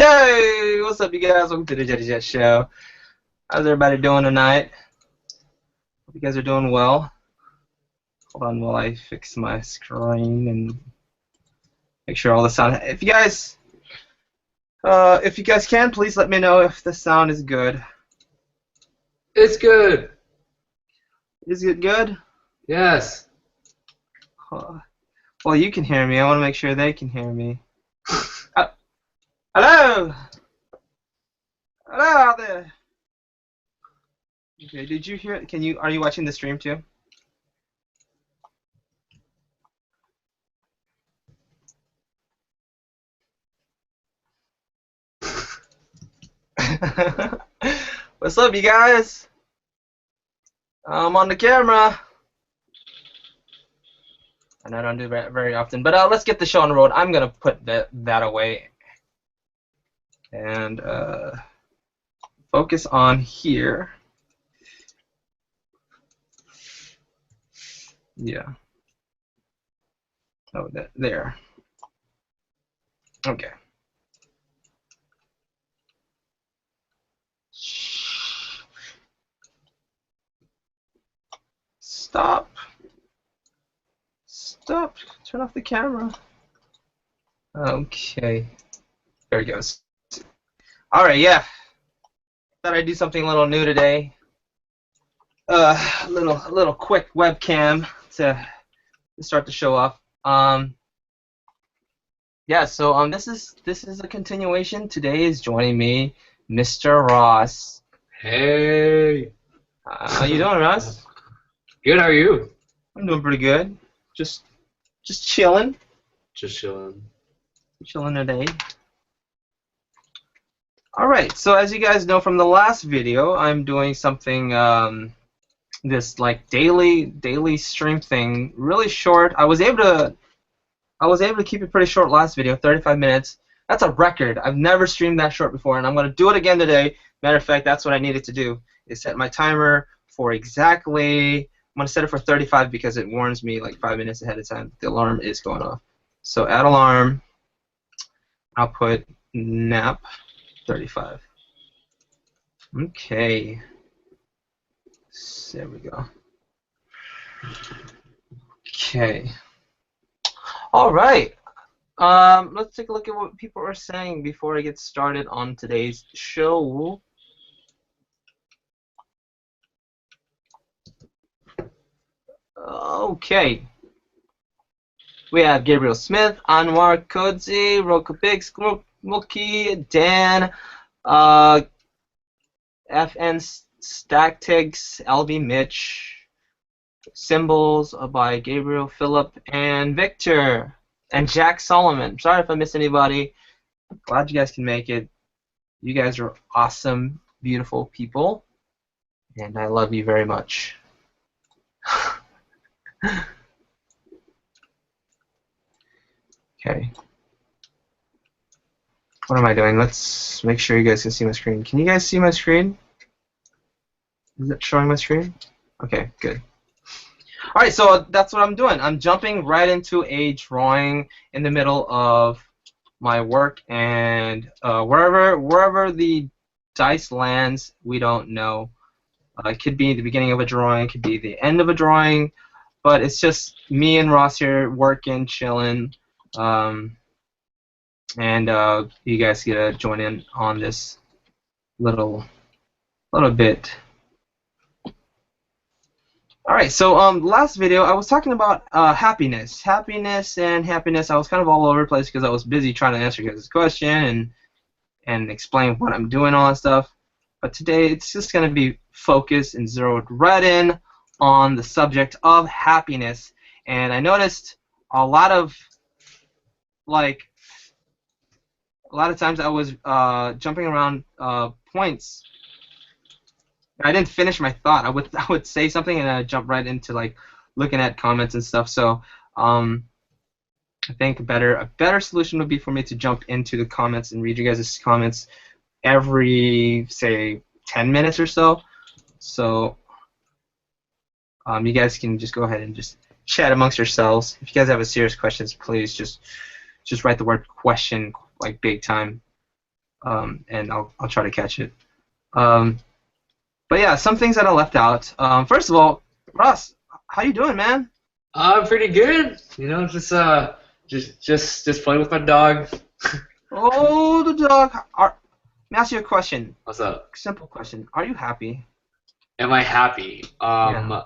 Hey, what's up, you guys? Welcome to the Jetty Jet Show. How's everybody doing tonight? Hope you guys are doing well. Hold on while I fix my screen and make sure all the sound. If you guys can, please let me know if the sound is good. It's good. Is it good? Yes. Well, you can hear me. I want to make sure they can hear me. Hello. Hello out there. Okay, did you hear it? Are you watching the stream too? What's up, you guys? I'm on the camera. And I don't do that very often, but let's get the show on the road. I'm gonna put that away and focus on here. Yeah. Oh, there. Okay. Stop. Stop. Turn off the camera. Okay. There it goes. Alright, yeah. Thought I'd do something a little new today. A little quick webcam to start the show off. Yeah, so this is a continuation. Today is joining me Mr. Ross. Hey. How you doing, Ross? Good. How are you? I'm doing pretty good. Just chilling. Just chilling. Chilling today. Alright, so as you guys know from the last video, I'm doing something this like daily stream thing, really short. I was able to keep it pretty short last video, 35 minutes. That's a record. I've never streamed that short before, and I'm going to do it again today. Matter of fact, that's what I needed to do, is set my timer for exactly, I'm going to set it for 35 because it warns me like 5 minutes ahead of time. The alarm is going off. So add alarm, I'll put nap 35. Okay. There we go. Okay. All right. Let's take a look at what people are saying before I get started on today's show. Okay. We have Gabriel Smith, Anwar Kodzi, Roka Big, Mookie, Dan, FN Stactigs, LB Mitch, Symbols by Gabriel, Phillip, and Victor, and Jack Solomon. Sorry if I missed anybody. Glad you guys can make it. You guys are awesome, beautiful people, and I love you very much. Okay. What am I doing? Let's make sure you guys can see my screen. Can you guys see my screen? Is it showing my screen? Okay, good. Alright, so that's what I'm doing. I'm jumping right into a drawing in the middle of my work, and wherever the dice lands, we don't know. It could be the beginning of a drawing, it could be the end of a drawing, but it's just me and Ross here working, chilling, and you guys get to join in on this little bit. Alright, so last video I was talking about happiness. Happiness. I was kind of all over the place because I was busy trying to answer you guys' question and explain what I'm doing, all that stuff. But today it's just going to be focused and zeroed right in on the subject of happiness. And I noticed a lot of times I was jumping around points. I didn't finish my thought. I would say something and then I'd jump right into like looking at comments and stuff. So I think a better solution would be for me to jump into the comments and read you guys' comments every, say, 10 minutes or so. So you guys can just go ahead and just chat amongst yourselves. If you guys have a serious questions, please just write the word question like big time. and I'll try to catch it. Um, but yeah, some things that I left out. First of all, Ross, how you doing, man? I'm pretty good. You know, just playing with my dog. Oh, the dog. Let me ask you a question. What's up? Simple question. Are you happy? Am I happy? Yeah.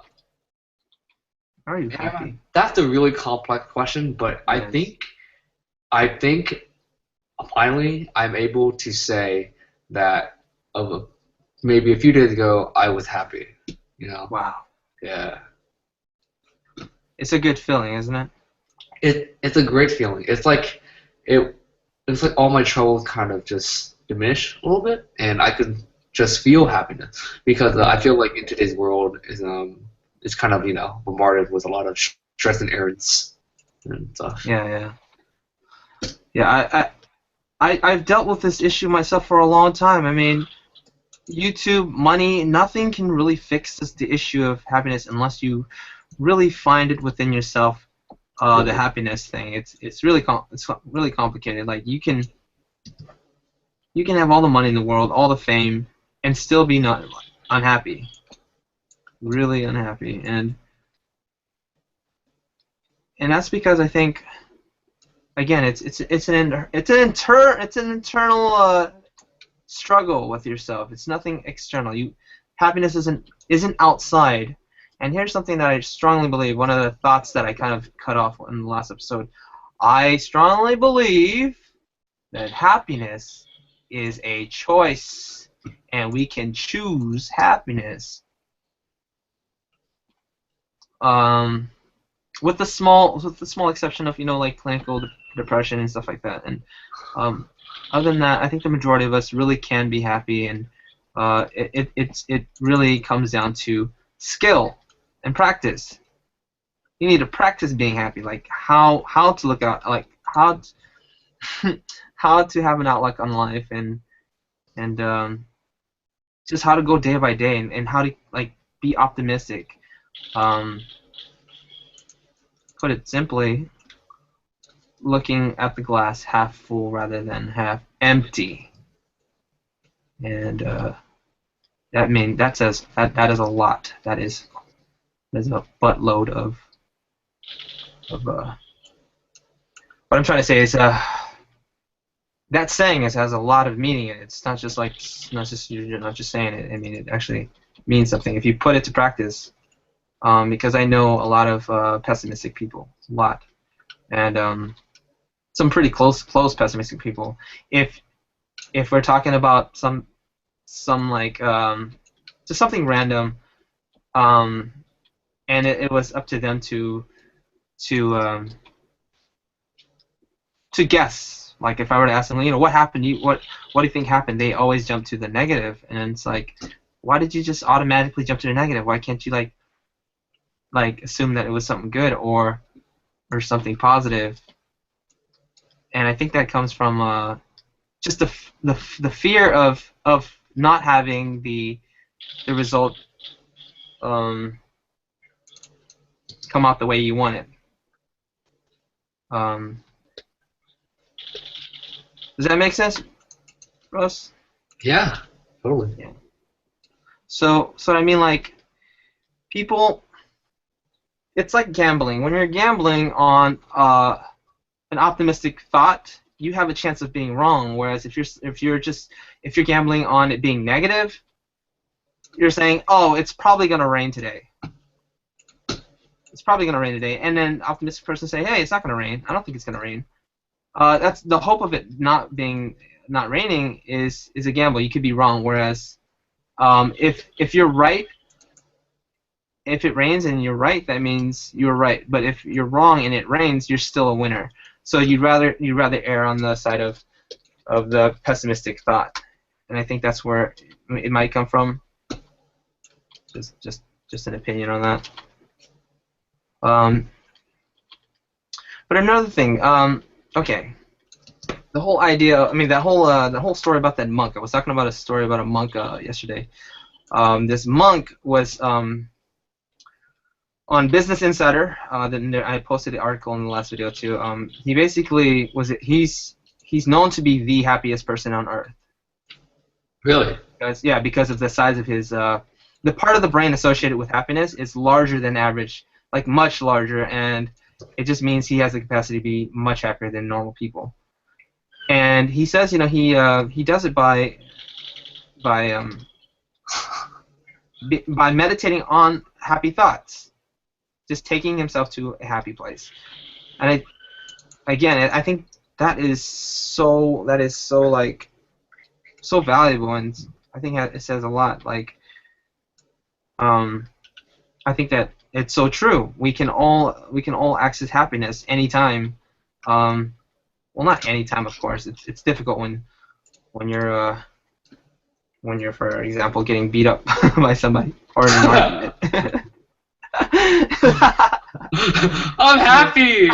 Are you Yeah, happy? that's a really complex question, but I Yes. think I think finally I'm able to say that maybe a few days ago I was happy. You know? Wow. Yeah. It's a good feeling, isn't it? It's a great feeling. It it's like all my troubles kind of just diminish a little bit, and I could just feel happiness because I Yeah. feel like in today's world is kind of bombarded with a lot of stress and errands and stuff. Yeah. Yeah. Yeah. I've dealt with this issue myself for a long time. I mean, YouTube, money, nothing can really fix the issue of happiness unless you really find it within yourself. The Right. happiness thing. It's really complicated. Like you can have all the money in the world, all the fame, and still be not unhappy. Really unhappy, and that's because I think again it's an internal struggle with yourself. It's nothing external. Happiness isn't outside. And here's something that I strongly believe. One of the thoughts that I kind of cut off in the last episode. I strongly believe that happiness is a choice, and we can choose happiness. Um, with the small exception of like clinical depression and stuff like that. And um, other than that, I think the majority of us really can be happy, and it really comes down to skill and practice. You need to practice being happy, like how to look out, like how to have an outlook on life, and just how to go day by day, and how to like be optimistic. Um, put it simply, looking at the glass half full rather than half empty, and that is a lot. That is a buttload of. What I'm trying to say is that saying has a lot of meaning in it. It's not just like you're not just saying it. I mean, it actually means something if you put it to practice. Because I know a lot of pessimistic people, a lot, and some pretty close pessimistic people. If we're talking about some like just something random, um, and it was up to them to um, to guess. Like if I were to ask them, what happened? What do you think happened? They always jump to the negative, and it's like, why did you just automatically jump to the negative? Why can't you like assume that it was something good or something positive? And I think that comes from just the fear of not having the result um, come out the way you want it. Um, does that make sense, Russ? Yeah, totally. Yeah. So I mean, like people, it's like gambling. When you're gambling on an optimistic thought, you have a chance of being wrong. Whereas if you're gambling on it being negative, you're saying, oh, it's probably gonna rain today. It's probably gonna rain today, and then optimistic person say, hey, it's not gonna rain. I don't think it's gonna rain. That's the hope of it not raining is a gamble. You could be wrong. Whereas if you're right, if it rains and you're right, that means you're right. But if you're wrong and it rains, you're still a winner. So you'd rather err on the side of the pessimistic thought, and I think that's where it might come from. Just an opinion on that. Um, but another thing, okay, the whole idea. I mean, the whole story about that monk. I was talking about a story about a monk yesterday. This monk was on Business Insider. I posted the article in the last video too. He basically he's known to be the happiest person on earth. Really? Because of the size of his the part of the brain associated with happiness is larger than average, like much larger, and it just means he has the capacity to be much happier than normal people. And he says, he does it by by meditating on happy thoughts, just taking himself to a happy place. And I think that is so like so valuable, and I think it says a lot. Like, I think that it's so true. We can all access happiness anytime. Well, not anytime, of course. It's difficult when you're for example, getting beat up by somebody or in an argument. I'm happy.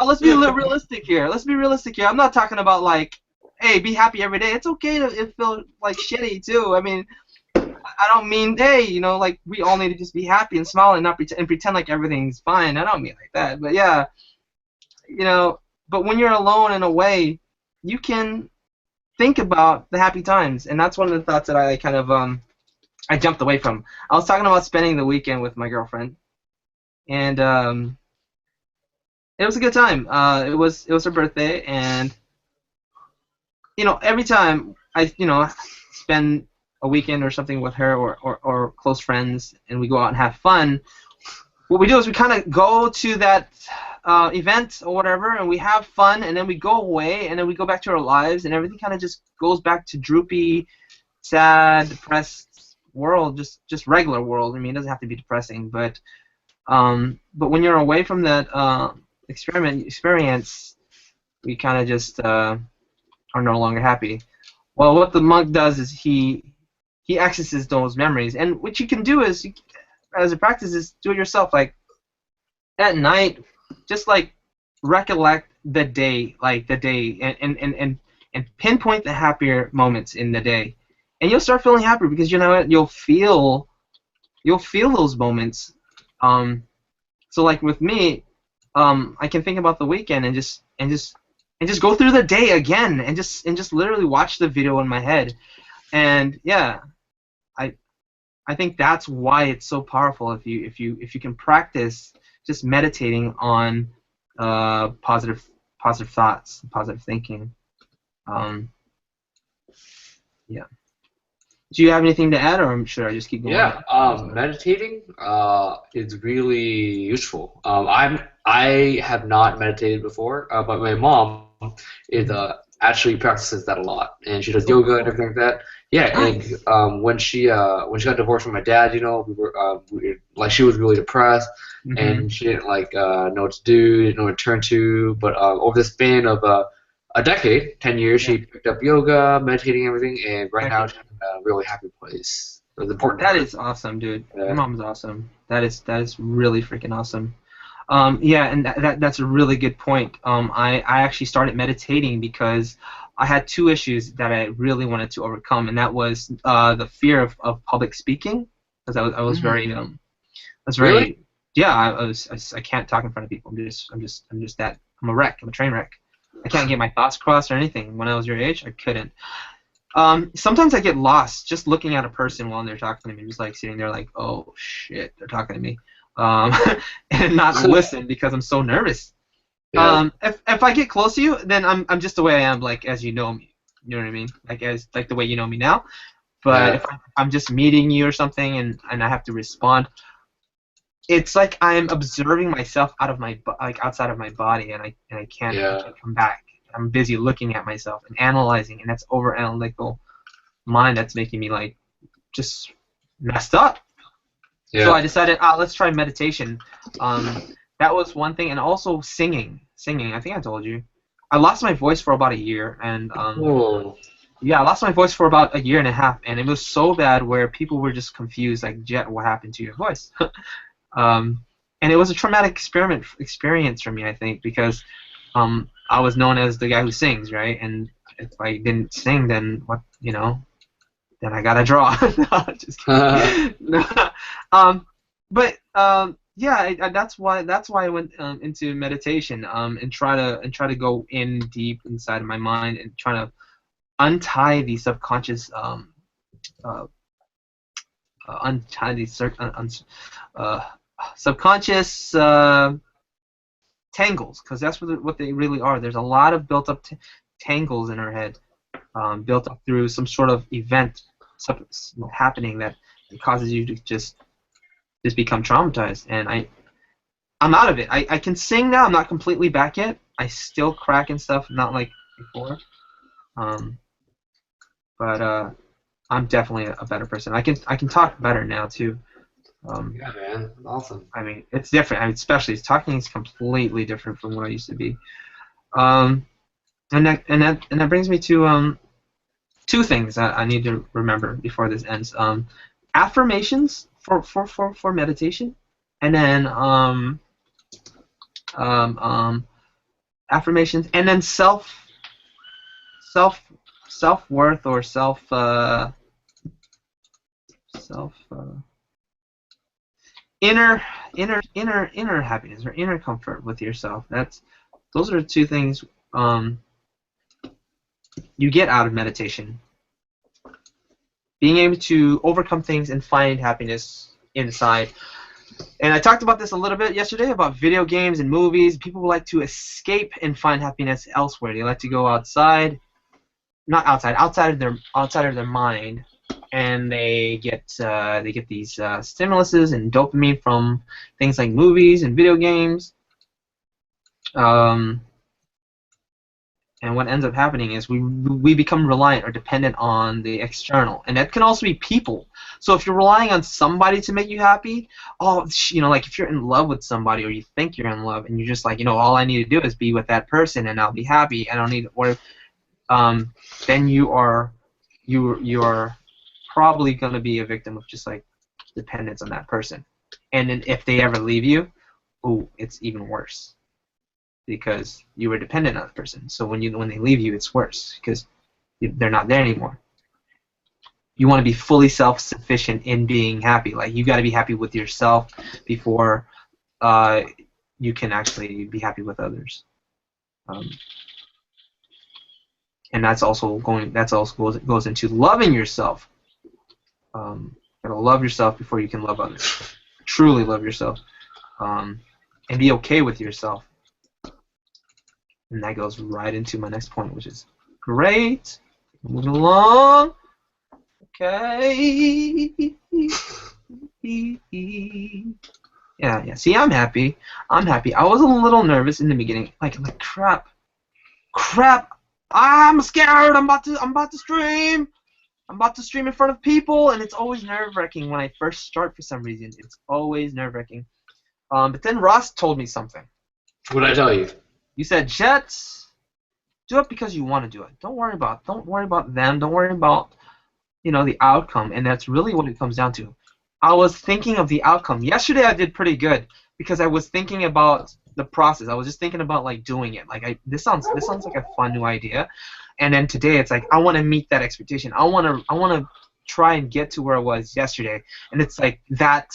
Let's be a little realistic here. I'm not talking about like, hey, be happy every day. It's okay to feel like shitty too. I mean, I don't mean, hey, like we all need to just be happy and smile and not pretend like everything's fine. I don't mean like that. But yeah, but when you're alone in a way, you can think about the happy times, and that's one of the thoughts that I kind of I jumped away from. I was talking about spending the weekend with my girlfriend, and it was a good time. It was her birthday, and every time I spend a weekend or something with her or close friends, and we go out and have fun, what we do is we kind of go to that event or whatever, and we have fun, and then we go away, and then we go back to our lives, and everything kind of just goes back to droopy, sad, depressed world, just regular world. I mean, it doesn't have to be depressing, but when you're away from that experience, we kind of just are no longer happy. Well, what the monk does is he accesses those memories, and what you can do is, as a practice, is do it yourself. Like at night, just like recollect the day, and pinpoint the happier moments in the day, and you'll start feeling happier because you know what, you'll feel those moments. So like with me, I can think about the weekend and just go through the day again and just literally watch the video in my head, and yeah, I think that's why it's so powerful if you can practice just meditating on positive thoughts, positive thinking. Yeah. Do you have anything to add, or should I just keep going? Yeah, meditating is really useful. I have not meditated before, but my mom is actually practices that a lot, and she does yoga and everything like that. Yeah, Nice. and when she got divorced from my dad, like she was really depressed, and she didn't like know what to do, didn't know what to turn to. But over the span of a decade, 10 years, Yeah. she picked up yoga, meditating, everything, and right Heck now yeah. she's in a really happy place. It was important to That her. is awesome, dude. Your Yeah. mom's awesome. That is really freaking awesome. Yeah, and that's a really good point. I actually started meditating because I had two issues that I really wanted to overcome, and that was the fear of public speaking, because I was very Really? yeah, I can't talk in front of people. I'm just that, I'm a wreck. I'm a train wreck. I can't get my thoughts across or anything. When I was your age, I couldn't. Sometimes I get lost just looking at a person while they're talking to me, just like sitting there like, oh shit, they're talking to me, um, and not listen because I'm so nervous. Yeah. If I get close to you, then I'm just the way I am, like as you know me. You know what I mean? Like the way you know me now. But Yeah. if I'm just meeting you or something, and I have to respond, it's like I'm observing myself out of like outside of my body, and I can't Yeah. come back. I'm busy looking at myself and analyzing, and that's over analytical mind that's making me like just messed up. So I Yeah. decided, let's try meditation. That was one thing, and also singing. Singing. I think I told you. I lost my voice for about a year, and Oh. yeah, I lost my voice for about a year and a half, and it was so bad where people were just confused, like, Jet, what happened to your voice? And it was a traumatic experience for me, I think, because I was known as the guy who sings, right? And if I didn't sing, then what? Then I gotta draw. No, just kidding. No. But yeah, that's why I went into meditation, and try to go in deep inside of my mind and try to untie the subconscious uh, untie the uh, subconscious tangles, because that's what they really are. There's a lot of built up tangles in our head, built up through some sort of event happening that it causes you to just become traumatized. And I'm out of it. I can sing now. I'm not completely back yet. I still crack and stuff, not like before. Um, but I'm definitely a better person. I can talk better now too. Yeah, man. Awesome. I mean, it's different. I mean, especially talking is completely different from what I used to be. Um, and that brings me to two things that I need to remember before this ends. Affirmations for meditation, and then um, um, affirmations, and then self self worth or self inner inner happiness or inner comfort with yourself. Those are the two things you get out of meditation. Being able to overcome things and find happiness inside. And I talked about this a little bit yesterday about video games and movies. People like to escape and find happiness elsewhere. They like to go outside, not outside of their mind, and they get these stimuluses and dopamine from things like movies and video games. And what ends up happening is we become reliant or dependent on the external, and that can also be people. So if you're relying on somebody to make you happy, like if you're in love with somebody or you think you're in love, and you're just like, all I need to do is be with that person and I'll be happy. I don't need to worry. Then you are probably going to be a victim of just like dependence on that person. And then if they ever leave you, it's even worse, because you were dependent on the person. So when they leave you, it's worse because they're not there anymore. You want to be fully self-sufficient in being happy. Like, you got to be happy with yourself before you can actually be happy with others. And that's also goes into loving yourself. You gotta love yourself before you can love others. Truly love yourself, and be okay with yourself. And that goes right into my next point, which is great. Moving along. Okay. Yeah. See, I'm happy. I was a little nervous in the beginning. Like crap. I'm scared. I'm about to stream. I'm about to stream in front of people, and it's always nerve-wracking when I first start for some reason. It's always nerve-wracking. But then Ross told me something. What did I tell you? You said, Jets, do it because you want to do it. Don't worry about them. Don't worry about the outcome. And that's really what it comes down to. I was thinking of the outcome. Yesterday I did pretty good because I was thinking about the process. I was just thinking about like doing it. Like this sounds like a fun new idea. And then today it's like I want to meet that expectation. I want to try and get to where I was yesterday. And it's like that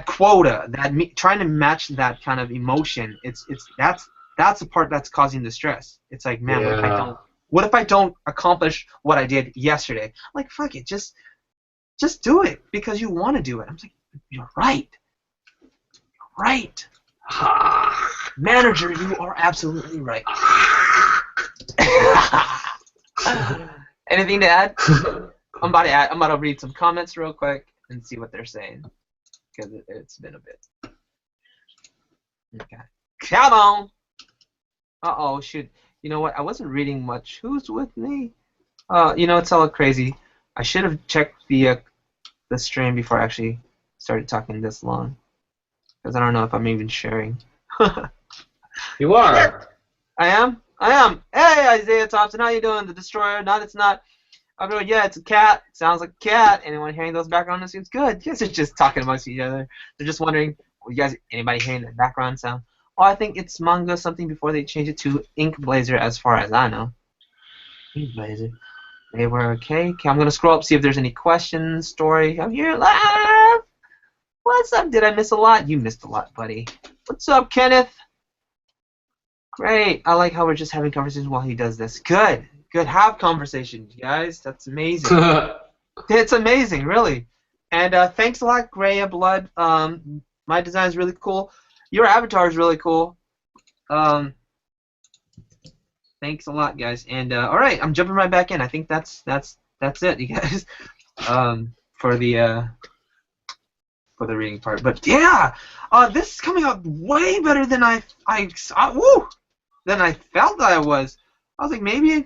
quota, trying to match that kind of emotion. That's the part that's causing the stress. It's like, man, what if I don't accomplish what I did yesterday? I'm like, fuck it, just do it because you want to do it. I'm like, you're right. Manager, you are absolutely right. Anything to add? I'm about to read some comments real quick and see what they're saying, because it's been a bit. Okay. Come on. Uh-oh, shoot. You know what? I wasn't reading much. Who's with me? It's all crazy. I should have checked the stream before I actually started talking this long, because I don't know if I'm even sharing. You are. I am. Hey, Isaiah Thompson, how you doing? The Destroyer? Not, it's not. I'm going, yeah, it's a cat. It sounds like a cat. Anyone hearing those background noises? It's good. You guys are just talking amongst each other. They're just wondering, anybody hearing that background sound? Oh, I think it's manga something before they change it to Ink Blazer, as far as I know. Ink Blazer. They were okay. I'm going to scroll up, see if there's any questions. Story. I'm here live. What's up? Did I miss a lot? You missed a lot, buddy. What's up, Kenneth? Great. I like how we're just having conversations while he does this. Good. Good. Have conversations, guys. That's amazing. It's amazing, really. And thanks a lot, Greya Blood. My design is really cool. Your avatar is really cool. Thanks a lot, guys. And all right, I'm jumping right back in. I think that's it, you guys. For the reading part. But yeah, this is coming out way better than woo, than I felt that I was. I was like, maybe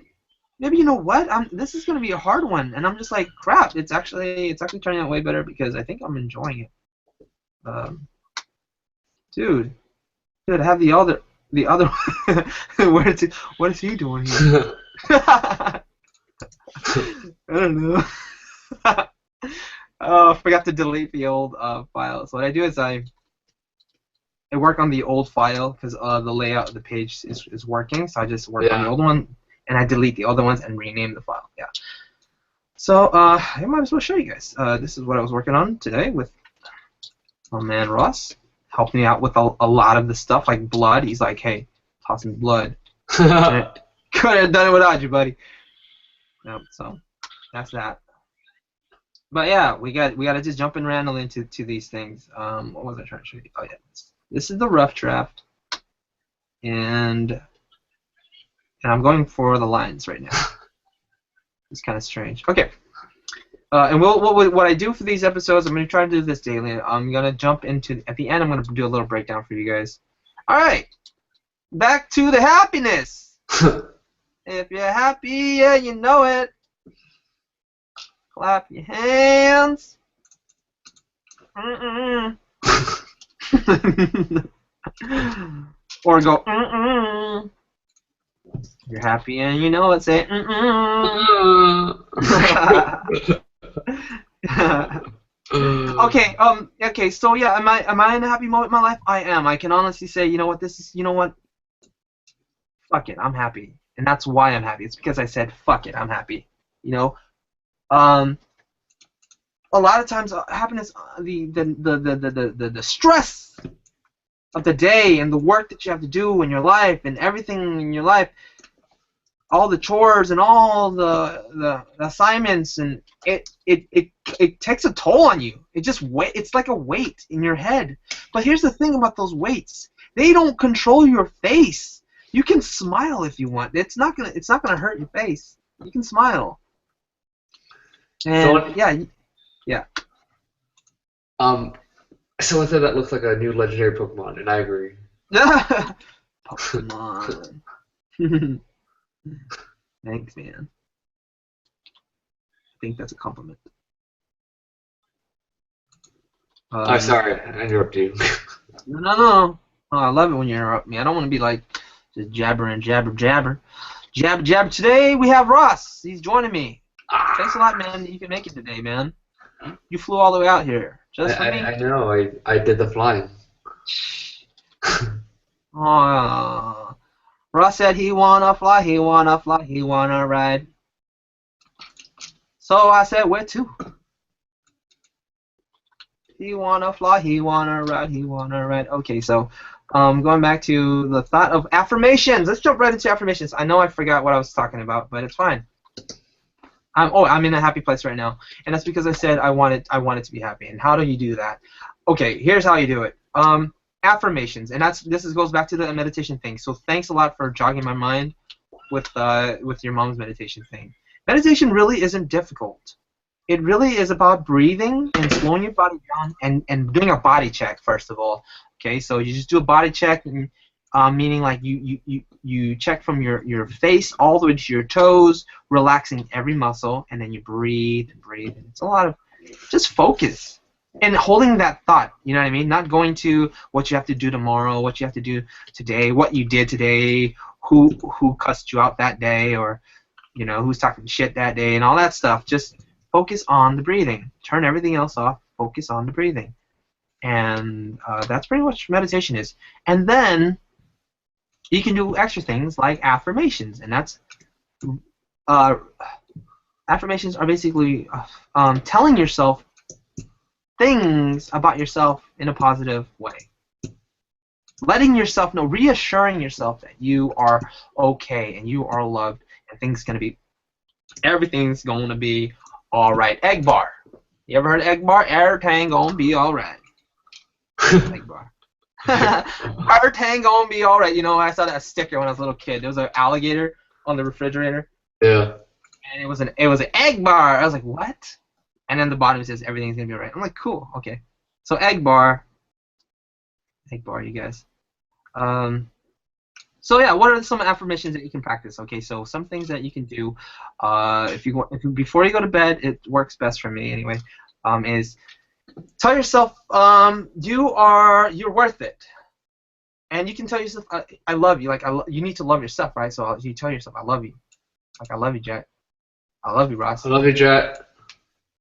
you know what? This is gonna be a hard one, and I'm just like, crap. It's actually turning out way better because I think I'm enjoying it. Dude, I have the other what is he doing here? I don't know. Oh, I forgot to delete the old file. So what I do is I work on the old file because the layout of the page is working. So I just work on the old one and I delete the other ones and rename the file. Yeah. So I might as well show you guys. This is what I was working on today with my man Ross. Helped me out with a lot of the stuff like blood. He's like, hey, toss me blood. Couldn't have done it without you, buddy. Nope, so that's that. But yeah, we got to just jump in randomly into these things. What was I trying to show you? Oh yeah, this is the rough draft, and I'm going for the lines right now. It's kind of strange. Okay. And what I do for these episodes, I'm going to try to do this daily. I'm going to jump into, at the end, I'm going to do a little breakdown for you guys. All right. Back to the happiness. If you're happy, yeah, you know it. Clap your hands. Or go, You're happy and you know it, say, Okay, so yeah, am I in a happy moment in my life? I am. I can honestly say, you know what, fuck it, I'm happy. And that's why I'm happy. It's because I said, fuck it, I'm happy. You know? A lot of times happiness, the stress of the day and the work that you have to do in your life and everything in your life, all the chores and all the assignments, and it takes a toll on you. It's like a weight in your head. But here's the thing about those weights: they don't control your face. You can smile if you want. It's not gonna hurt your face. You can smile. And yeah. Someone said that looks like a new legendary Pokemon, and I agree. Pokemon. Thanks, man. I think that's a compliment. I'm sorry, I interrupted you. No. Oh, I love it when you interrupt me. I don't want to be like just jabber. Jabber. Today we have Ross. He's joining me. Thanks a lot, man. You can make it today, man. You flew all the way out here just for me. I know. I did the flying. Oh. Ross said he wanna fly, he wanna ride. So I said, where to? He wanna fly, he wanna ride. Okay, so going back to the thought of affirmations. Let's jump right into affirmations. I know I forgot what I was talking about, but it's fine. I'm in a happy place right now, and that's because I said I wanted to be happy. And how do you do that? Okay, here's how you do it. Affirmations, and this goes back to the meditation thing. So thanks a lot for jogging my mind with your mom's meditation thing. Meditation really isn't difficult. It really is about breathing and slowing your body down and doing a body check first of all. Okay, so you just do a body check, and, meaning like you check from your face all the way to your toes, relaxing every muscle, and then you breathe and breathe. And it's a lot of just focus. And holding that thought, you know what I mean? Not going to what you have to do tomorrow, what you have to do today, what you did today, who cussed you out that day, or who's talking shit that day, and all that stuff. Just focus on the breathing. Turn everything else off. Focus on the breathing, and that's pretty much meditation is. And then you can do extra things like affirmations, and that's affirmations are basically telling yourself things about yourself in a positive way. letting yourself know, reassuring yourself that you are okay and you are loved and everything's gonna be all right. Egg bar. You ever heard of egg bar? Everything gonna be all right. Egg bar. Everything gonna be all right. You know, I saw that sticker when I was a little kid. There was an alligator on the refrigerator, Yeah. and it was an egg bar. I was like, what? And then the bottom says everything's gonna be all right. I'm like, cool, okay. So egg bar, you guys. So yeah, what are some affirmations that you can practice? Okay, so some things that you can do, before you go to bed, it works best for me anyway. Is tell yourself you're worth it, and you can tell yourself I love you. Like you need to love yourself, right? So you tell yourself I love you, like I love you, Jet. I love you, Ross. I love you, Jet.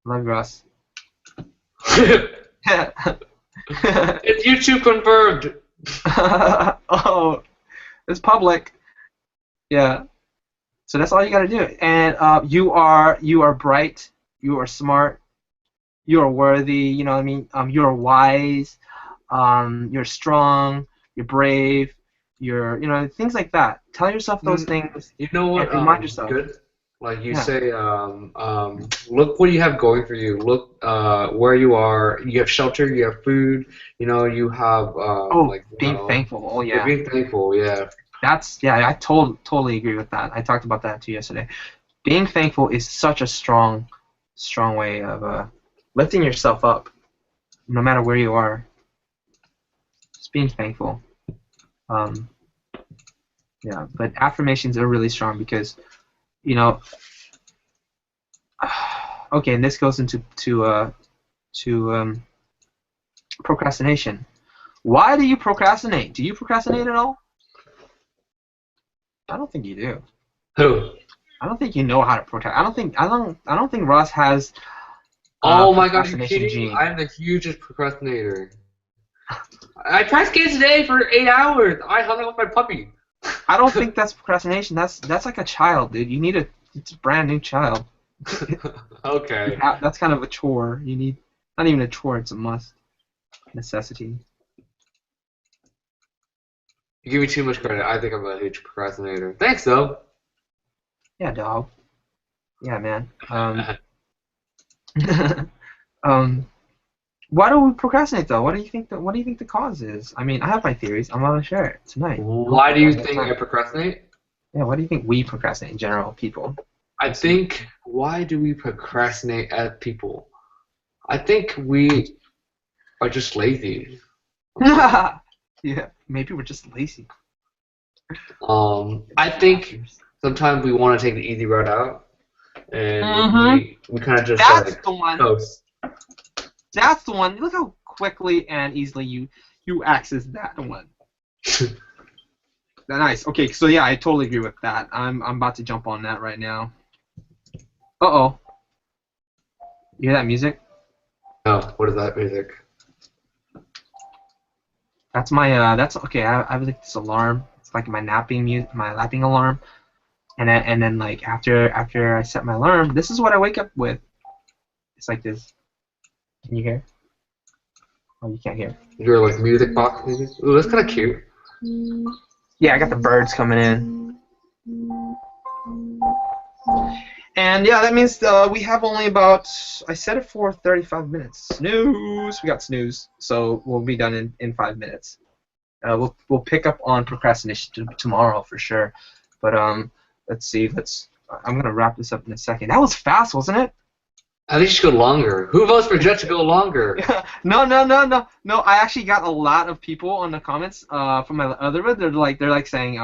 I love you, Ross. It's YouTube confirmed. Oh, it's public. Yeah. So that's all you gotta do. And you are bright. You are smart. You are worthy. You know what I mean? You are wise. You're strong. You're brave. You're things like that. Tell yourself those things You know what? and remind yourself. Good. Like you Yeah. say, look what you have going for you. Look where you are. You have shelter. You have food. You know, you have Being thankful. Oh yeah. being thankful. Yeah. I totally agree with that. I talked about that too yesterday. Being thankful is such a strong way of lifting yourself up, no matter where you are. Just being thankful. Yeah, but affirmations are really strong because, you know. Okay, and this goes into procrastination. Why do you procrastinate? Do you procrastinate at all? I don't think you do. Who? I don't think you know how to procrastinate. I don't think Ross has. Oh my gosh, you're procrastination kidding me? gene. I'm the hugest procrastinator. I practiced today for 8 hours. I hung out with my puppy. I don't think that's procrastination. That's like a child, dude. It's a brand new child. Okay. That's kind of a chore. You need not even a chore. It's a must, necessity. You give me too much credit. I think I'm a huge procrastinator. Thanks, though. Yeah, dog. Yeah, man. Why do we procrastinate though? What do you think the cause is? I mean, I have my theories. I'm gonna share it tonight. Why do you think I procrastinate? Yeah, why do you think we procrastinate in general, people? I think, why do we procrastinate as people? I think we are just lazy. Yeah, maybe we're just lazy. I think sometimes we want to take the easy route out, and we kind of just That's the one. coast. That's the one. Look how quickly and easily you access that one. Nice. Okay, so yeah, I totally agree with that. I'm about to jump on that right now. Uh-oh. You hear that music? Oh, what is that music? That's my that's okay. I have like this alarm. It's like my napping alarm. And then like after I set my alarm, this is what I wake up with. It's like this. Can you hear? Oh, you can't hear. Your like music box music? Ooh, that's kind of cute. Yeah, I got the birds coming in. And yeah, that means we have only about, I set it for 35 minutes. Snooze! We got snooze. So we'll be done in 5 minutes. We'll pick up on procrastination tomorrow for sure. But let's see. I'm gonna wrap this up in a second. That was fast, wasn't it? I think you should go longer. Who votes for Jet to go longer? No. I actually got a lot of people on the comments from my other vid. They're like saying,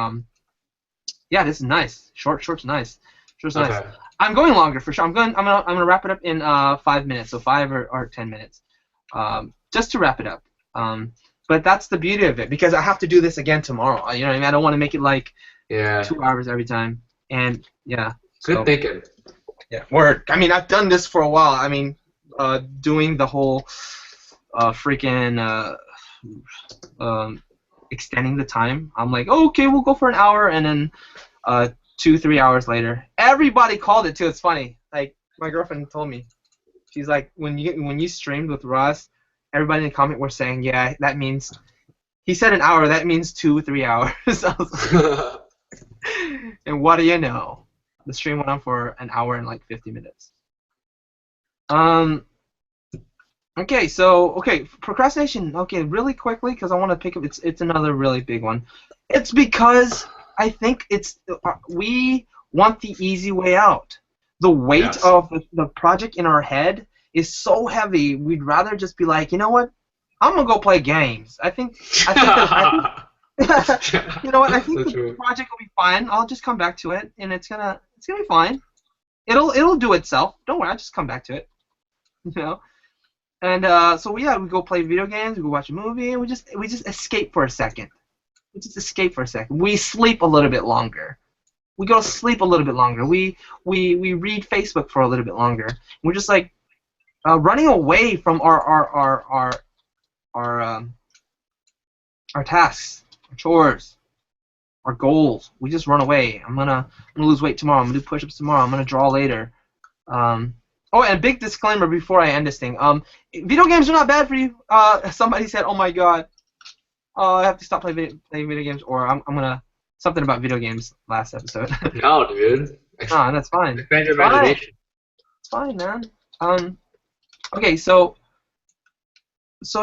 yeah, this is nice. Short's nice. Short's nice. Okay. I'm going longer for sure. I'm gonna wrap it up in 5 minutes, so 5 or 10 minutes, just to wrap it up. But that's the beauty of it because I have to do this again tomorrow. You know what I mean? I don't want to make it like 2 hours every time. And yeah. Good thinking. Yeah. Word. I mean, I've done this for a while. I mean, doing the whole freaking extending the time. I'm like, oh, okay, we'll go for an hour, and then 2-3 hours later, everybody called it too. It's funny. Like my girlfriend told me, she's like, when you streamed with Ross, everybody in the comment were saying, yeah, that means He said an hour. That means 2-3 hours. I was like, and what do you know? The stream went on for an hour and like 50 minutes. Okay, so procrastination. Okay, really quickly because I want to pick up. It's another really big one. It's because I think we want the easy way out. The weight Yes. of the project in our head is so heavy. We'd rather just be like, you know what? I'm gonna go play games. You know what? I think So the true. project will be fine. I'll just come back to it, and it's gonna be fine. It'll do itself. Don't worry. I'll just come back to it. You know. And so yeah, we go play video games, we go watch a movie, and we just escape for a second. We just escape for a second. We sleep a little bit longer. We go to sleep a little bit longer. We read Facebook for a little bit longer. We're just like running away from our tasks, our chores, our goals. We just run away. I'm gonna lose weight tomorrow. I'm gonna do push-ups tomorrow. I'm gonna draw later. Oh, and a big disclaimer before I end this thing. Video games are not bad for you. Somebody said, "Oh my God, I have to stop playing video games," or I'm gonna something about video games last episode. No, dude. Ah, that's fine. Expand your It's fine. imagination. It's fine, man. Okay, so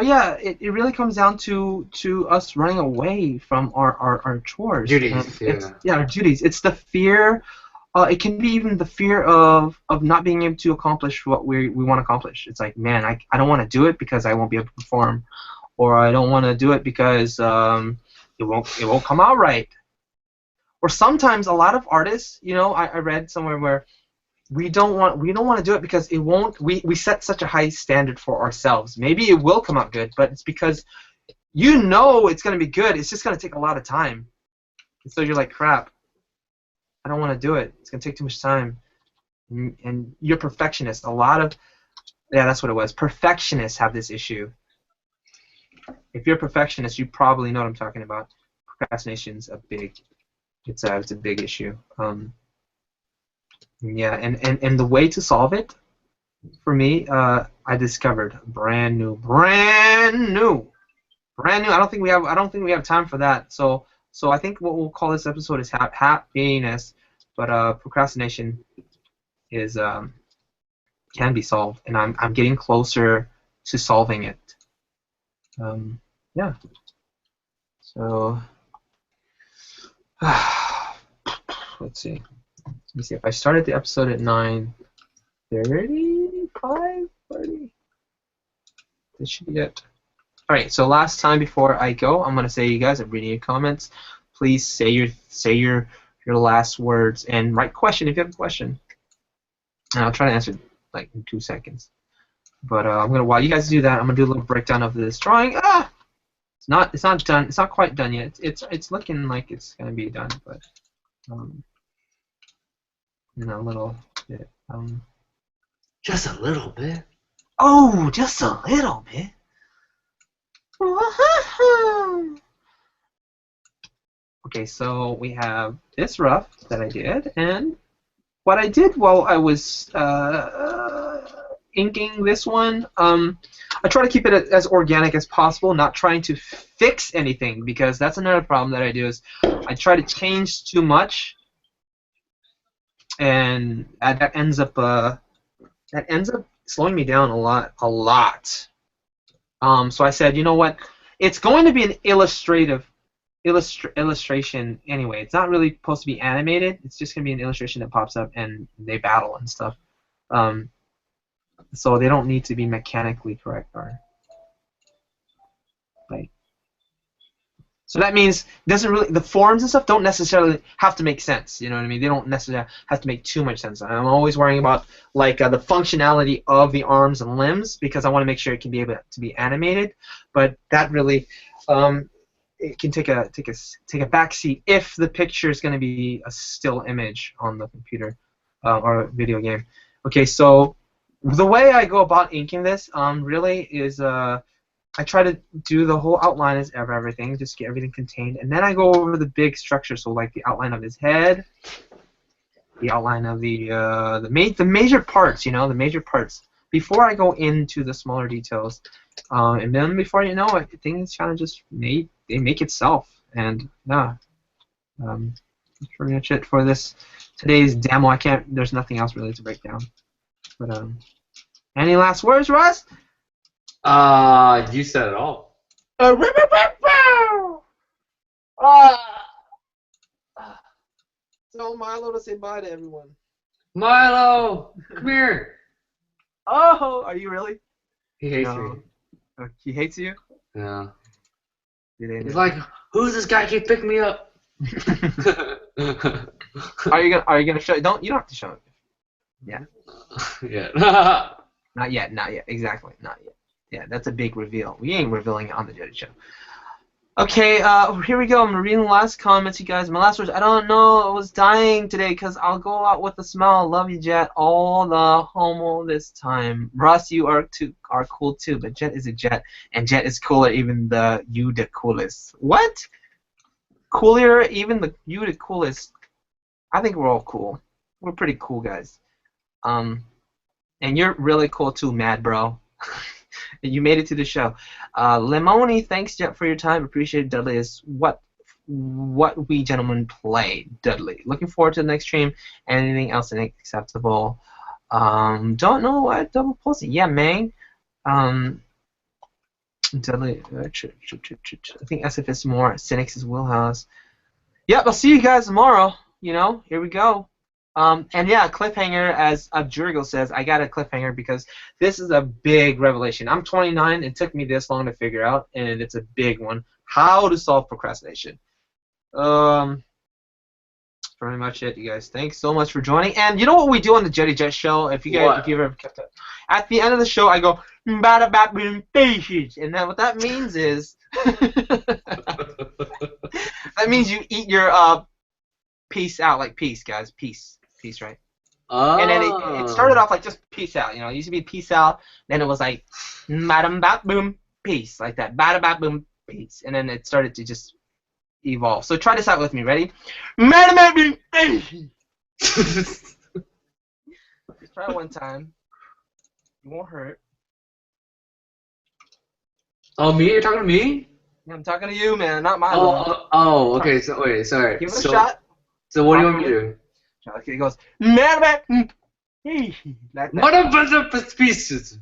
yeah, it really comes down to us running away from our chores. Duties, Yeah, our duties. It's the fear. It can be even the fear of not being able to accomplish what we want to accomplish. It's like, man, I don't want to do it because I won't be able to perform, or I don't want to do it because it won't come out right. Or sometimes a lot of artists, I read somewhere where we don't want to do it because it won't. We set such a high standard for ourselves. Maybe it will come out good, but it's because it's going to be good. It's just going to take a lot of time. And so you're like, crap. I don't want to do it. It's going to take too much time. And you're perfectionist. That's what it was. Perfectionists have this issue. If you're a perfectionist, you probably know what I'm talking about. Procrastination's it's a big issue. Yeah, and the way to solve it, for me, I discovered brand new. I don't think we have time for that. So I think what we'll call this episode is happiness, but procrastination is can be solved, and I'm getting closer to solving it. Yeah. So let's see. Let me see if I started the episode at 9:30, 5:30. This should be it. All right. So last time before I go, I'm gonna say, you guys, I'm reading your comments. Please say your last words and write question if you have a question. And I'll try to answer like in 2 seconds. But while you guys do that, I'm gonna do a little breakdown of this drawing. It's not done. It's not quite done yet. It's looking like it's gonna be done, but in a little bit. Just a little bit. Oh, just a little bit. Okay, so we have this rough that I did, and what I did while I was inking this one, I try to keep it as organic as possible, not trying to fix anything, because that's another problem that I do is I try to change too much, and that ends up slowing me down a lot. So I said, you know what? It's going to be an illustration anyway. It's not really supposed to be animated. It's just going to be an illustration that pops up and they battle and stuff. So they don't need to be mechanically correct, or like. So that means the forms and stuff don't necessarily have to make sense. You know what I mean? They don't necessarily have to make too much sense. I'm always worrying about like the functionality of the arms and limbs, because I want to make sure it can be able to be animated. But that really it can take a backseat if the picture is going to be a still image on the computer or a video game. Okay, so the way I go about inking this really is I try to do the whole outline of everything, just get everything contained, and then I go over the big structure, so like the outline of his head, the outline of the major parts, the major parts, before I go into the smaller details. And then before you know it, things kind of just make itself. And yeah, that's pretty much it for today's demo. I can't. There's nothing else really to break down. But any last words, Russ? You said it all. Tell Milo to say bye to everyone. Milo, come here. Oh, are you really? He hates No. me. He hates you? Yeah. He's He's like, who's this guy keep picking me up? Are you gonna show? You don't have to show him. Yeah. Yeah. Not yet. Not yet. Exactly. Not yet. Yeah, that's a big reveal. We ain't revealing it on the Jetty Show. Okay, here we go. I'm reading the last comments, you guys. My last words. I don't know. I was dying today because I'll go out with a smile. Love you, Jet. All the homo this time. Russ, you are cool too, but Jet is a Jet, and Jet is cooler. Even you the coolest. What? Cooler? Even you the coolest? I think we're all cool. We're pretty cool guys. And you're really cool too, Mad Bro. You made it to the show. Lemoni, thanks, Jet, for your time. Appreciate it. Dudley is what we gentlemen play. Dudley. Looking forward to the next stream. Anything else unacceptable? Don't know what double pulsing. Yeah, man. Dudley. I think SF is more. Cynics is Wheelhouse. Yep, I'll see you guys tomorrow. Here we go. And yeah, cliffhanger, as Abjurgo says, I got a cliffhanger because this is a big revelation. I'm 29. It took me this long to figure out, and it's a big one. How to solve procrastination. Pretty much it, you guys. Thanks so much for joining. And you know what we do on the Jetty Jet Show? If you've ever kept up, at the end of the show, I go bada bat boom patience, and then what that means is that means you eat your peace out, like peace, guys, peace, right? Oh. And then it started off like just peace out, It used to be peace out, then it was like madam bat boom peace, like that, bada bat boom peace, and then it started to just evolve. So try this out with me. Ready? Madam bat boom peace. Just try it one time. It won't hurt. Oh, me? You're talking to me? Yeah, I'm talking to you, man, not Milo. Okay. So wait, sorry. Give it a shot. So what do you want me to do? Okay, it goes madam bat boom peace. Like that. What about the pieces?